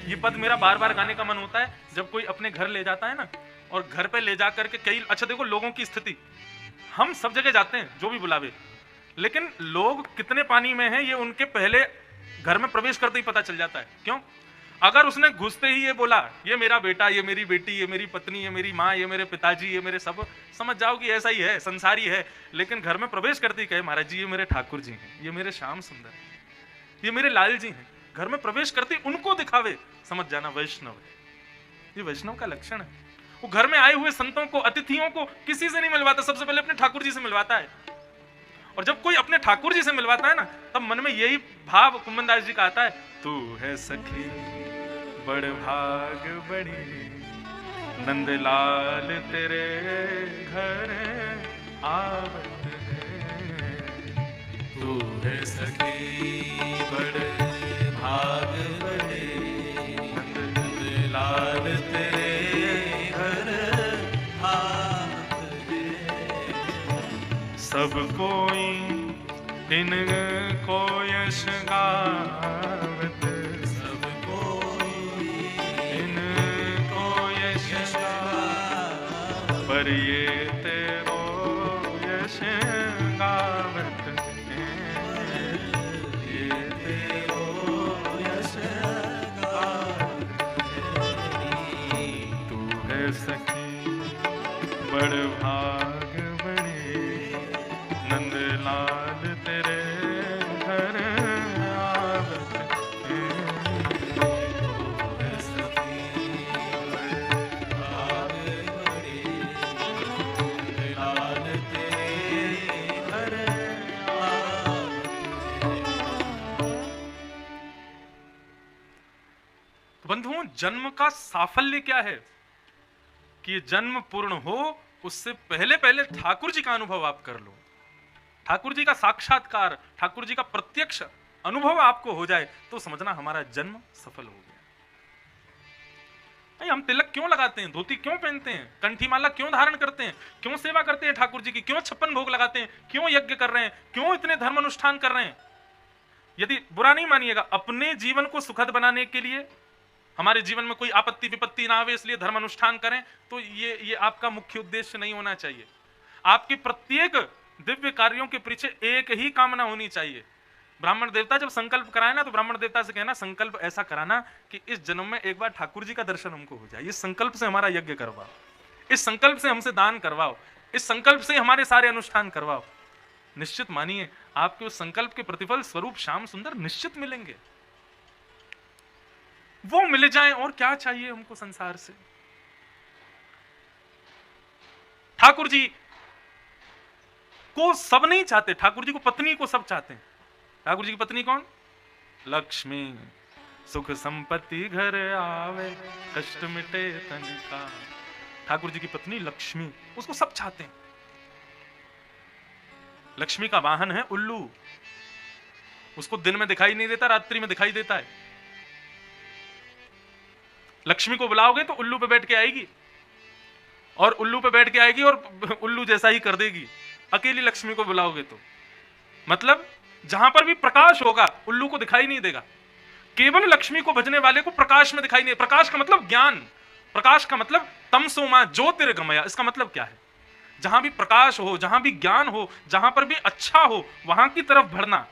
ये पद मेरा बार बार गाने का मन होता है जब कोई अपने घर ले जाता है ना, और घर पे ले जा करके कई, अच्छा देखो लोगों की स्थिति, हम सब जगह जाते हैं जो भी बुलावे, लेकिन लोग कितने पानी में हैं ये उनके पहले घर में प्रवेश करते ही पता चल जाता है। क्यों? अगर उसने घुसते ही ये बोला ये मेरा बेटा, ये मेरी बेटी, ये मेरी पत्नी, ये मेरी माँ, ये मेरे पिताजी, ये मेरे सब, समझ जाओ कि ऐसा ही है, संसारी है। लेकिन घर में प्रवेश करते ही कहे महाराज जी ये मेरे ठाकुर जी हैं, ये मेरे श्याम सुंदर हैं, ये मेरे लाल जी हैं, घर में प्रवेश करते ही उनको दिखावे, समझ जाना वैष्णव है। ये वैष्णव का लक्षण है। वो घर में आए हुए संतों को, अतिथियों को किसी से नहीं मिलवाता, सबसे पहले अपने ठाकुर जी से मिलवाता है। और जब कोई अपने ठाकुर जी से मिलवाता है ना, तब मन में यही भाव कुंभनदास जी का आता है, तू है सखी बड़ भाग बड़ी, नंदलाल तेरे घर आवत है। तू है सखी बड़ भाग बड़ी, नंदलाल तेरे घर आवत है। सब कोई इनको यश गावत, सब कोई इनको यश गावत, पर ये तेरो यश गावत है, ये तेरो यश गावत है। तू है सखी बड़ भाग बड़ी, नंदलाल तेरे घर आवत है। तू है सखी बड़ भाग बड़ी, नंदलाल तेरे घर आवत है। तो बंधुओं, जन्म का साफल्य क्या है कि ये जन्म पूर्ण हो, उससे पहले पहले ठाकुर जी का अनुभव आप कर लो। ठाकुर जी का साक्षात्कार, ठाकुर जी का प्रत्यक्ष अनुभव आपको हो जाए तो समझना हमारा जन्म सफल हो गया। हम तिलक क्यों लगाते हैं, धोती क्यों पहनते हैं, कंठी माला क्यों धारण करते हैं, क्यों सेवा करते हैं ठाकुर जी की, क्यों 56 भोग लगाते हैं, क्यों यज्ञ कर रहे हैं, क्यों इतने धर्म अनुष्ठान कर रहे हैं? यदि बुरा नहीं मानिएगा, अपने जीवन को सुखद बनाने के लिए, हमारे जीवन में कोई आपत्ति विपत्ति ना आवे इसलिए धर्म अनुष्ठान करें, तो ये आपका मुख्य उद्देश्य नहीं होना चाहिए। आपके प्रत्येक दिव्य कार्यों के पीछे एक ही कामना होनी चाहिए। ब्राह्मण देवता जब संकल्प कराए ना, तो ब्राह्मण देवता से कहना संकल्प ऐसा कराना कि इस जन्म में एक बार ठाकुर जी का दर्शन हमको हो जाए, इस संकल्प से हमारा यज्ञ करवाओ, इस संकल्प से हमसे दान करवाओ, इस संकल्प से हमारे सारे अनुष्ठान करवाओ। निश्चित मानिए आपके उस संकल्प के प्रतिफल स्वरूप श्याम सुंदर निश्चित मिलेंगे। वो मिल जाएं और क्या चाहिए हमको संसार से। ठाकुर जी को सब नहीं चाहते, ठाकुर जी को पत्नी को सब चाहते हैं। ठाकुर जी की पत्नी कौन? लक्ष्मी। सुख संपत्ति घर आवे, कष्ट मिटे तन का। ठाकुर जी की पत्नी लक्ष्मी, उसको सब चाहते हैं। लक्ष्मी का वाहन है उल्लू, उसको दिन में दिखाई नहीं देता, रात्रि में दिखाई देता है। लक्ष्मी को बुलाओगे तो उल्लू पे बैठ के आएगी, और उल्लू पे बैठ के आएगी और उल्लू जैसा ही कर देगी। अकेली लक्ष्मी को बुलाओगे तो मतलब जहां पर भी प्रकाश होगा उल्लू को दिखाई नहीं देगा। केवल लक्ष्मी को भजने वाले को प्रकाश में दिखाई नहीं। प्रकाश का मतलब ज्ञान, प्रकाश का मतलब तमसो मां ज्योतिर्गमया। इसका मतलब क्या है? जहां भी प्रकाश हो, जहां भी ज्ञान हो, जहां पर भी अच्छा हो, वहां की तरफ बढ़ना।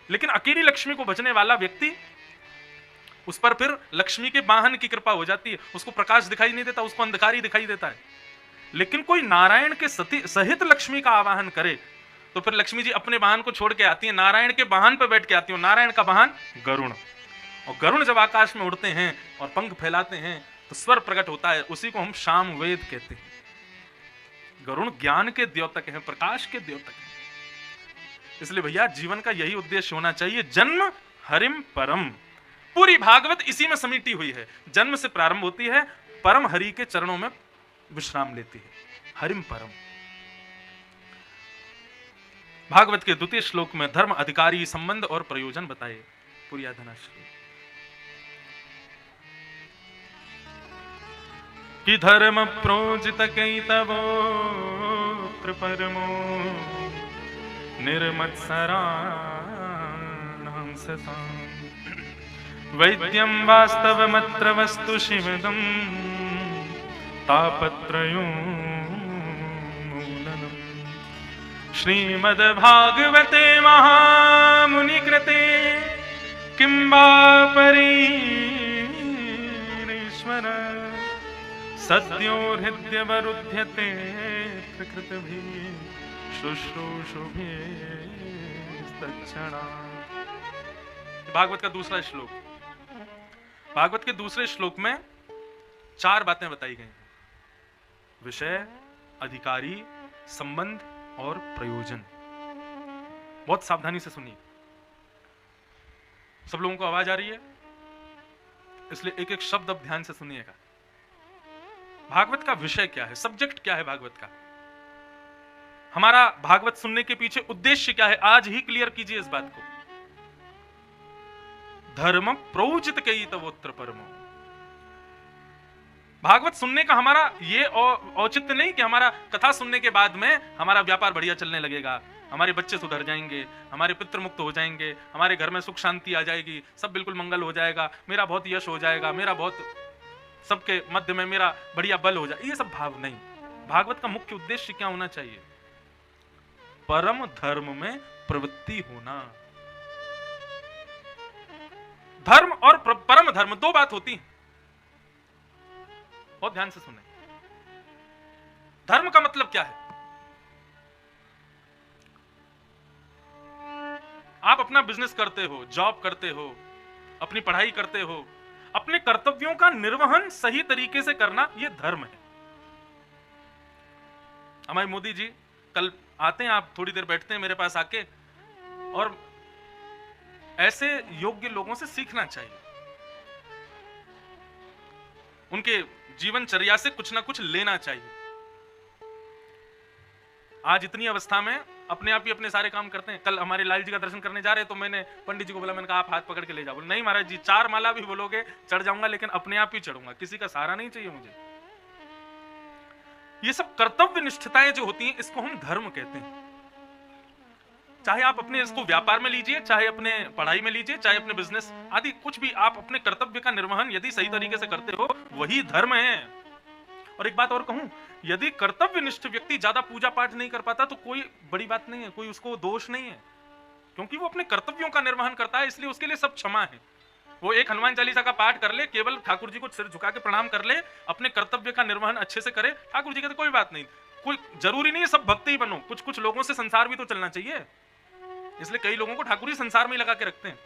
लेकिन अकेली लक्ष्मी को भजने वाला व्यक्ति, उस पर फिर लक्ष्मी के वाहन की कृपा हो जाती है, उसको प्रकाश दिखाई नहीं देता, उसको अंधकार ही दिखाई देता है। लेकिन कोई नारायण के सहित लक्ष्मी का आवाहन करे तो फिर लक्ष्मी जी अपने वाहन को छोड़ के आती है, नारायण के वाहन पर बैठ के आती है। नारायण का वाहन गरुण, और गरुण जब आकाश में उड़ते हैं और पंख फैलाते हैं तो स्वर प्रकट होता है, उसी को हम शाम वेद कहते हैं। गरुण ज्ञान के द्योतक हैं, प्रकाश के द्योतक हैं। इसलिए भैया जीवन का यही उद्देश्य होना चाहिए, जन्म हरिम परम। पूरी भागवत इसी में समीटी हुई है। जन्म से प्रारंभ होती है, परम हरि के चरणों में विश्राम लेती है, हरिम परम। भागवत के द्वितीय श्लोक में धर्म अधिकारी संबंध और प्रयोजन बताए। पुर्याधनाश्री कि धर्म प्रोजित कैतवो परमो निर्मत्सराणां सतां वैद्यं वास्तवमत्र वस्तु शिवदं तापत्रयोन्मूलनम् श्रीमद्भागवते महामुनिकृते किं वा परीश्वर सद्यो हृद्यवरुध्यते प्रकृतिभिः शुश्रूषुभिस्तत्क्षणात्। भागवत का दूसरा श्लोक। भागवत के दूसरे श्लोक में 4 बातें बताई गई हैं: विषय, अधिकारी, संबंध और प्रयोजन। बहुत सावधानी से सुनिए। सब लोगों को आवाज आ रही है, इसलिए एक एक शब्द अब ध्यान से सुनिएगा। भागवत का विषय क्या है, सब्जेक्ट क्या है भागवत का, हमारा भागवत सुनने के पीछे उद्देश्य क्या है, आज ही क्लियर कीजिए इस बात को। धर्म प्रोचित कई तवोत्र परमो। भागवत सुनने का हमारा ये औचित्य नहीं कि हमारा कथा सुनने के बाद में हमारा व्यापार बढ़िया चलने लगेगा, हमारे बच्चे सुधर जाएंगे, हमारे पितृ मुक्त हो जाएंगे, हमारे घर में सुख शांति आ जाएगी, सब बिल्कुल मंगल हो जाएगा, मेरा बहुत यश हो जाएगा, मेरा बहुत सबके मध्य में मेरा बढ़िया बल हो जाए। ये सब भाव नहीं। भागवत का मुख्य उद्देश्य क्या होना चाहिए? परम धर्म में प्रवृत्ति होना। धर्म और परम धर्म 2 बात होती हैं, बहुत ध्यान से सुने। धर्म का मतलब क्या है? आप अपना बिजनेस करते हो, जॉब करते हो, अपनी पढ़ाई करते हो, अपने कर्तव्यों का निर्वहन सही तरीके से करना, यह धर्म है। हमारे मोदी जी कल आते हैं, आप थोड़ी देर बैठते हैं मेरे पास आके, और ऐसे योग्य लोगों से सीखना चाहिए। उनके जीवनचर्या से कुछ ना कुछ लेना चाहिए। आज इतनी अवस्था में अपने आप ही अपने सारे काम करते हैं। कल हमारे लाल जी का दर्शन करने जा रहे, तो मैंने पंडित जी को बोला, मैंने कहा आप हाथ पकड़ के ले जाओ। बोले नहीं महाराज जी, 4 माला भी बोलोगे चढ़ जाऊंगा, लेकिन अपने आप ही चढ़ूंगा, किसी का सहारा नहीं चाहिए मुझे। ये सब कर्तव्य निष्ठताएं जो होती हैं, इसको हम धर्म कहते हैं। चाहे आप अपने इसको व्यापार में लीजिए, चाहे अपने पढ़ाई में लीजिए, चाहे अपने बिजनेस आदि, कुछ भी आप अपने कर्तव्य का निर्वहन यदि सही तरीके से करते हो, वही धर्म है। और एक बात और कहूं, यदि कर्तव्य निष्ठ व्यक्ति ज्यादा पूजा पाठ नहीं कर पाता तो कोई बड़ी बात नहीं है, कोई उसको दोष नहीं है, क्योंकि वो अपने कर्तव्यों का निर्वहन करता है, इसलिए उसके लिए सब क्षमा है। वो एक हनुमान चालीसा का पाठ कर ले, केवल ठाकुर जी को सिर झुका के प्रणाम कर ले, अपने कर्तव्य का निर्वहन अच्छे से करे, ठाकुर जी कहते कोई बात नहीं। कोई जरूरी नहीं है सब भक्त ही बनो, कुछ कुछ लोगों से संसार भी तो चलना चाहिए। इसलिए कई लोगों को ठाकुर जी संसार में लगा के रखते हैं।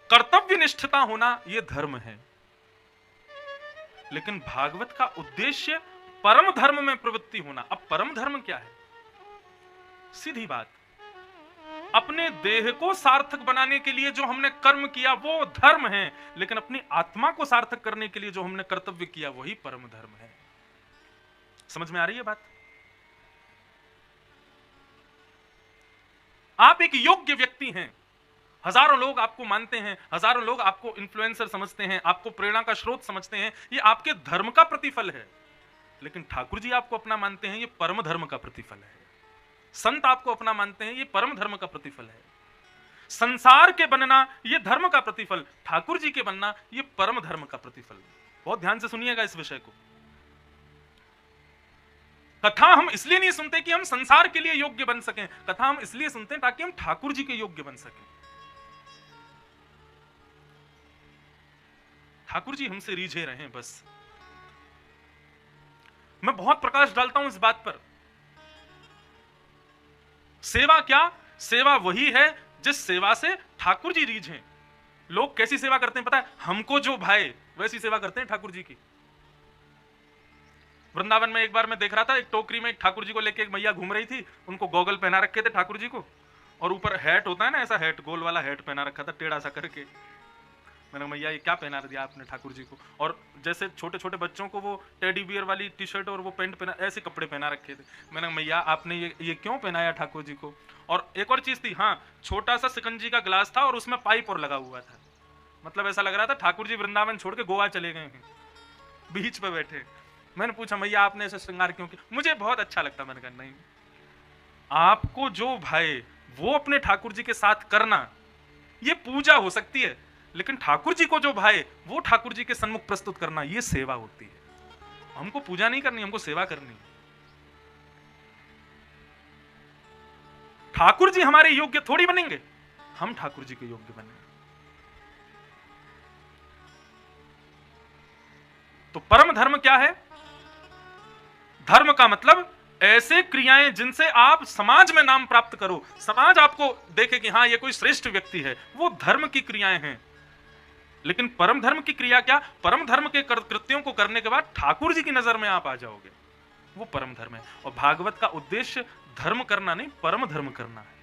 कर्तव्य निष्ठता होना यह धर्म है, लेकिन भागवत का उद्देश्य परम धर्म में प्रवृत्ति होना। अब परम धर्म क्या है? सीधी बात, अपने देह को सार्थक बनाने के लिए जो हमने कर्म किया वो धर्म है, लेकिन अपनी आत्मा को सार्थक करने के लिए जो हमने कर्तव्य किया वही परम धर्म है। समझ में आ रही है बात? आप एक योग्य व्यक्ति हैं, हजारों लोग आपको मानते हैं, हजारों लोग आपको इन्फ्लुएंसर समझते हैं, आपको प्रेरणा का स्रोत समझते हैं, ये आपके धर्म का प्रतिफल है। लेकिन ठाकुर जी आपको अपना मानते हैं, ये परम धर्म का प्रतिफल है। संत आपको अपना मानते हैं, ये परम धर्म का प्रतिफल है। संसार के बनना ये धर्म का प्रतिफल, ठाकुर जी के बनना ये परम धर्म का प्रतिफल। बहुत ध्यान से सुनिएगा इस विषय को। कथा हम इसलिए नहीं सुनते कि हम संसार के लिए योग्य बन सकें, कथा हम इसलिए सुनते हैं ताकि हम ठाकुर जी के योग्य बन सकें। ठाकुर जी हमसे रीझे रहे बस। मैं बहुत प्रकाश डालता हूं इस बात पर। सेवा क्या? सेवा वही है जिस सेवा से ठाकुर जी रीझे। लोग कैसी सेवा करते हैं पता है? हमको जो भाए वैसी सेवा करते हैं ठाकुर जी की। वृंदावन में एक बार मैं देख रहा था, एक टोकरी में एक ठाकुर जी को लेके एक मैया घूम रही थी, उनको गॉगल पहना रखे थे ठाकुर जी को, और ऊपर हैट होता है ना, ऐसा हैट, गोल वाला हैट पहना रखा था टेढ़ा सा करके। मैंने मैया ये क्या पहना दिया आपने ठाकुर जी को? और जैसे छोटे छोटे बच्चों को वो टेडी बियर वाली टी शर्ट और वो पैंट पहना, ऐसे कपड़े पहना रखे थे। मैंने मैया आपने ये क्यों पहनाया ठाकुर जी को? और एक और चीज थी, हाँ, छोटा सा सिकंजी का गिलास था और उसमें पाइप और लगा हुआ था। मतलब ऐसा लग रहा था ठाकुर जी वृंदावन छोड़ के गोवा चले गए हैं, बीच पे बैठे। मैंने पूछा मैया आपने ऐसा श्रृंगार क्यों किया? मुझे बहुत अच्छा लगता। मैंने कहा नहीं, आपको जो भाई वो अपने ठाकुर जी के साथ करना, ये पूजा हो सकती है, लेकिन ठाकुर जी को जो भाए वो ठाकुर जी के सन्मुख प्रस्तुत करना, ये सेवा होती है। हमको पूजा नहीं करनी, हमको सेवा करनी है। ठाकुर जी हमारे योग्य थोड़ी बनेंगे, हम ठाकुर जी के योग्य बने। तो परम धर्म क्या है? धर्म का मतलब ऐसे क्रियाएं जिनसे आप समाज में नाम प्राप्त करो, समाज आपको देखे कि हाँ ये कोई श्रेष्ठ व्यक्ति है, वो धर्म की क्रियाएं हैं। लेकिन परम धर्म की क्रिया क्या? परम धर्म के कृत्यों को करने के बाद ठाकुर जी की नजर में आप आ जाओगे, वो परम धर्म है। और भागवत का उद्देश्य धर्म करना नहीं, परम धर्म करना है।